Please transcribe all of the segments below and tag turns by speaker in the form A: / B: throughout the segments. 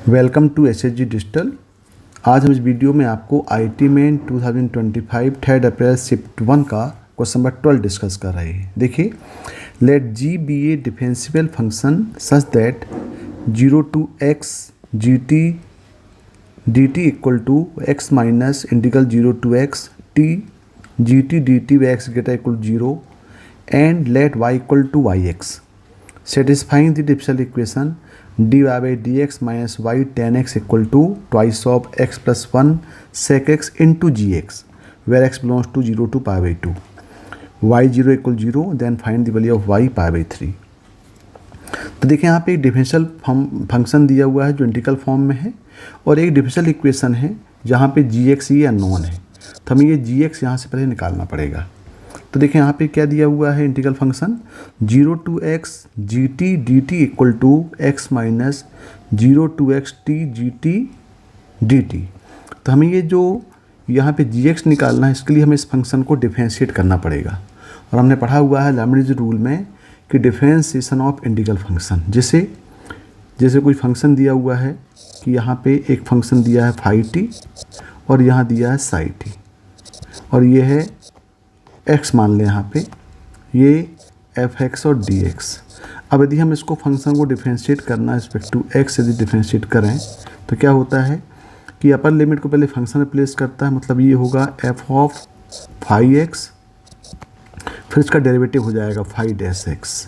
A: Welcome to SHG digital. आज हम इस वीडियो में आपको आईटी मेन 2025 3 अप्रैल शिफ्ट 1 का क्वेश्चन नंबर 12 डिस्कस कर रहे हैं। देखिए, let g be a differential function such that 0 to x gt dt equal to x minus integral 0 to x t gt dt व x greater equal 0 and let y equal to yx satisfying the differential equation dy by dx minus y tan x equal to twice of x plus 1 sec x into gx where x belongs to 0 to pi by 2 y 0 equal 0 then find the value of y pi by 3। तो देखिए यहाँ पे एक differential function दिया हुआ है जो integral form में है और एक डिफरेंशियल इक्वेशन है जहाँ पे gx ये अननोन है, तो हमें ये gx यहाँ से पहले निकालना पड़ेगा। तो देखिए यहाँ पे क्या दिया हुआ है integral function 0 to x gt dt equal to x minus 0 to x t gt dt। तो हमें ये जो यहाँ पे gx निकालना है, इसके लिए हमें इस फंक्शन को डिफरेंशिएट करना पड़ेगा। और हमने पढ़ा हुआ है लेबनिज़ रूल में कि डिफरेंशिएशन ऑफ इंटीग्रल फंक्शन, जैसे कोई फंक्शन दिया हुआ है कि यहाँ पे एक फंक्शन दिया है फाई टी और यहाँ दिया है साई टी और ये है x मान लें, यहाँ पे ये एफ एक्स और डी एक्स। अब यदि हम इसको फंक्शन को डिफरेंशिएट करना रिस्पेक्ट टू x यदि डिफरेंशिएट करें तो क्या होता है कि अपर लिमिट को पहले फंक्शन में प्लेस करता है, मतलब ये होगा f ऑफ फाई एक्स, फिर इसका डेरिवेटिव हो जाएगा फाई डैश एक्स,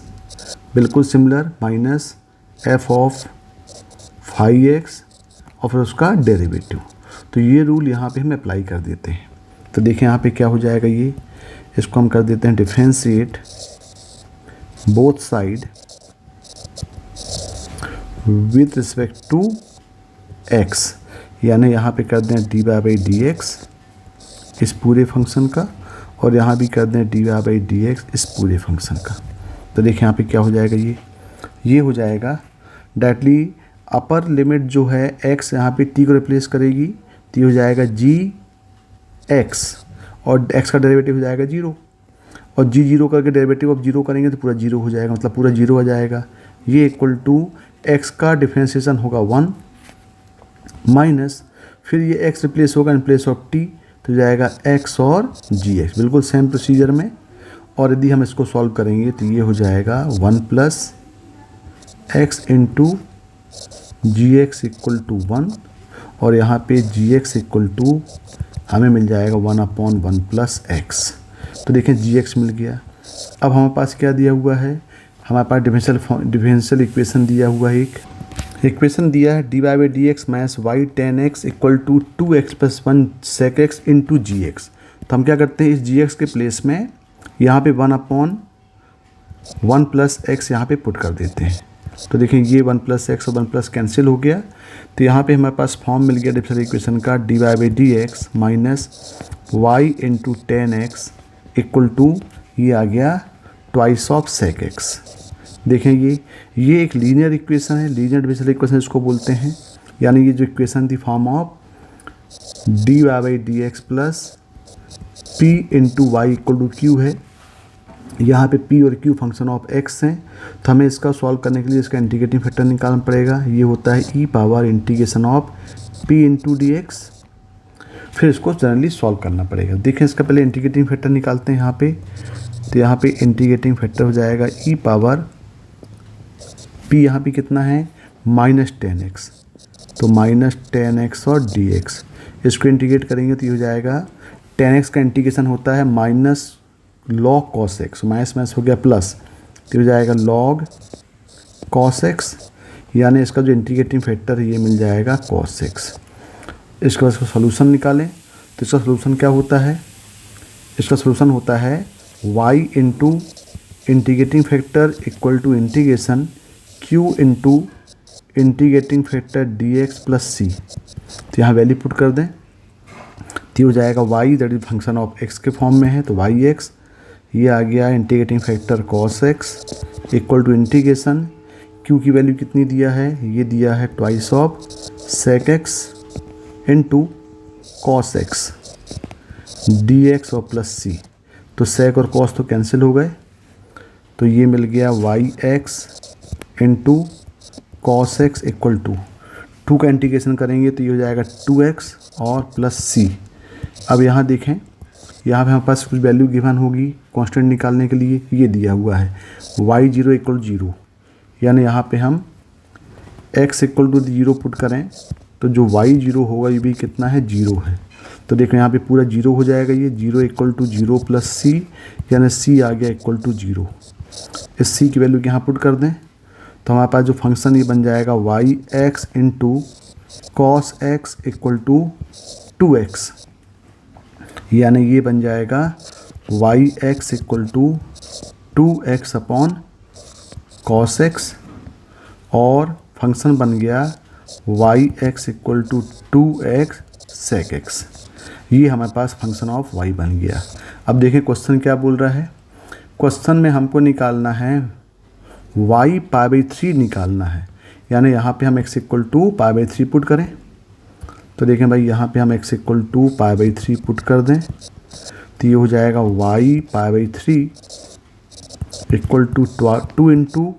A: बिल्कुल similar minus f of phi x और फिर उसका डेरिवेटिव। तो ये रूल यहाँ पे हम अप्लाई कर देते हैं। तो देखिए यहाँ पे क्या हो जाएगा, ये इसको हम कर देते हैं differentiate both side with respect to x, यानी यहाँ पे कर दें d y by d x इस पूरे फंक्शन का और यहाँ भी कर दें d y by d x इस पूरे फंक्शन का। तो देखिए यहाँ पे क्या हो जाएगा, ये हो जाएगा डायरेक्टली अपर लिमिट जो है x यहाँ पे t को रिप्लेस करेगी तो ये हो जाएगा जी एक्स और x का डेरिवेटिव हो जाएगा 0 और जी 0 करके डेरिवेटिव ऑफ 0 करेंगे तो पूरा 0 हो जाएगा, मतलब पूरा 0 आ जाएगा। ये इक्वल टू x का डिफरेंशिएशन होगा 1 माइनस फिर ये x रिप्लेस होगा इन प्लेस ऑफ t तो जाएगा x और gx, बिल्कुल सेम प्रोसीजर में। और यदि हम इसको सॉल्व करेंगे तो ये हो जाएगा 1 plus x into g x equal to 1 और यहाँ पे gx इक्वल टू हमें मिल जाएगा 1/1 प्लस एक्स। तो देखें gx मिल गया। अब हमारे पास क्या दिया हुआ है, हमारे पास डिफरेंशियल इक्वेशन दिया हुआ है, एक इक्वेशन दिया है d y by d x minus y tan x equal to 2x plus 1 sec x into g x. तो हम क्या करते हैं, इस gx के प्लेस में यहाँ पे 1/1 प्लस एक्स यहाँ पे पुट कर देते हैं। तो देखें ये 1 प्लस एक्स और 1 प्लस कैंसिल हो गया, तो यहाँ पे हमारे पास फॉर्म मिल गया डिफरेंशियल इक्वेशन का d y by d x minus y into tan x equal to ये आ गया ट्वाइस ऑफ सेक एक्स। देखें ये एक लीनियर इक्वेशन है, लीनियर डिफरेंशियल इक्वेशन इसको बोलते हैं, यानी ये जो इक्वेशन थी form of d y by d x plus p into y equal to q है। यहाँ पे p और q फंक्शन ऑफ x हैं, तो हमें इसका सॉल्व करने के लिए इसका इंटीग्रेटिंग फैक्टर निकालना पड़ेगा। ये होता है e power integration of p into D x, फिर इसको जनरली सॉल्व करना पड़ेगा। देखें इसका पहले इंटीग्रेटिंग फैक्टर निकालते हैं यहाँ पे, तो यहाँ पे इंटीग्रेटिंग फैक्टर हो जाएगा e पावर p, यहाँ पे कितना है -10x, तो -10x और dx, इसको इंटीग्रेट करेंगे तो ये हो जाएगा 10x का इंटीग्रेशन होता है minus log cos x, minus हो गया प्लस, तो हो जाएगा लॉग कॉस एक्स, यानी इसका जो इंटीग्रेटिंग फैक्टर है ये मिल जाएगा कॉस एक्स। इसके बाद इसका सोल्यूशन निकालें तो इसका सोल्यूशन क्या होता है, इसका सोल्यूशन होता है y into integrating factor equal to integration q into integrating factor D x plus सी। तो यहाँ वैल्यू पुट कर दें तो हो जाएगा y that is function of x के फॉर्म में है तो वाई एक्स, ये आ गया integrating factor cos x equal to integration q की वैल्यू कितनी दिया है, ये दिया है twice of sec x into cos x d x और प्लस सी। तो सेक और कॉस तो कैंसिल हो गए, तो ये मिल गया y x into cos x equal to 2 का इंटीग्रेशन करेंगे तो ये हो जाएगा 2x और प्लस c। अब यहाँ देखें, यहाँ पे हमारे पास कुछ वैल्यू गिवन होगी कांस्टेंट निकालने के लिए, ये दिया हुआ है y0 = 0, यानी यहाँ पे हम x = 0 पुट करें तो जो y0 होगा ये भी कितना है, 0 है। तो देखो यहाँ पे पूरा 0 हो जाएगा, ये 0 = 0 प्लस c, यानी c आ गया =0। इस c की वैल्यू यहाँ पुट कर दें तो हमारे पास जो फंक्शन ये बन जाएगा yx × cos x = 2x, यानी ये बन जाएगा yx = 2x upon cos x, और फंक्शन बन गया yx = 2x sec x। ये हमारे पास फंक्शन ऑफ y बन गया। अब देखें क्वेश्चन क्या बोल रहा है। क्वेश्चन में हमको निकालना है y π/3 निकालना है, यानी यहाँ पे हम x = π/3 पुट करें। तो देखें भाई, यहाँ पे हम x = π/3 पुट कर दें तो ये हो जाएगा y π/3 = 2 इंटू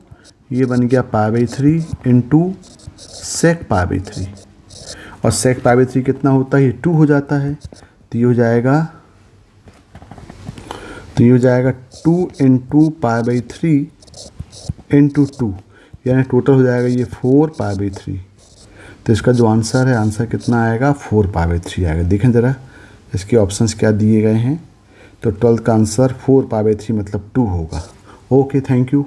A: ये बन गया π/3 इंटू sec π/3, और sec π/3 कितना होता है, ये 2 हो जाता है। तो ये हो जाएगा 2 इंटू π/3 इंटू 2, यानी टोटल हो जाएगा ये 4 π/3। तो इसका जो आंसर है, आंसर कितना आएगा, 4 π/3 आएगा। देखें ज़रा इसके ऑप्शंस क्या दिए गए हैं। तो 12th का आंसर 4 π/3 मतलब 2 होगा। Okay, thank you.